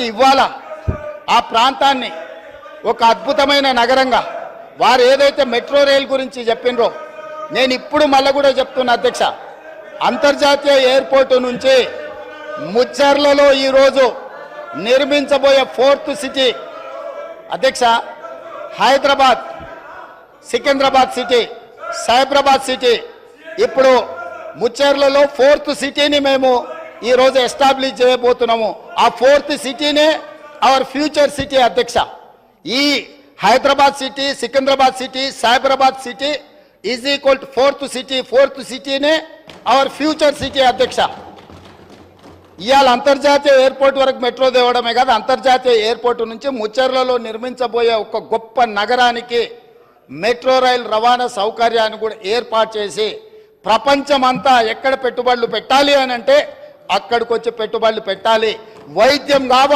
ఇవాళ ఆ ప్రాంతాన్ని ఒక అద్భుతమైన నగరంగా వారు ఏదైతే మెట్రో రైల్ గురించి చెప్పినరో నేను ఇప్పుడు మళ్ళీ కూడా చెప్తున్నా అధ్యక్ష, అంతర్జాతీయ ఎయిర్పోర్టు నుంచి ముచ్చర్లలో ఈరోజు నిర్మించబోయే ఫోర్త్ సిటీ అధ్యక్ష, హైదరాబాద్, సికింద్రాబాద్ సిటీ, సైబరాబాద్ సిటీ, ఇప్పుడు ముచ్చర్లలో ఫోర్త్ సిటీని మేము ఈరోజు ఎస్టాబ్లిష్ చేయబోతున్నాము. ఆ ఫోర్త్ సిటీనే అవర్ ఫ్యూచర్ సిటీ అధ్యక్ష. ఈ Hyderabad city, Secunderabad city, Cyberabad city is equal to fourth city. Fourth సిటీనే అవర్ ఫ్యూచర్ సిటీ అధ్యక్ష. ఇవాళ అంతర్జాతీయ ఎయిర్పోర్ట్ వరకు మెట్రో తేవడమే కాదు, అంతర్జాతీయ ఎయిర్పోర్టు నుంచి ముచ్చర్లలో నిర్మించబోయే ఒక గొప్ప నగరానికి మెట్రో రైల్ రవాణా సౌకర్యాన్ని కూడా ఏర్పాటు చేసి ప్రపంచమంతా ఎక్కడ పెట్టుబడులు పెట్టాలి అని అంటే అక్కడికి వచ్చి పెట్టుబడులు పెట్టాలి. వైద్యం కావాలి.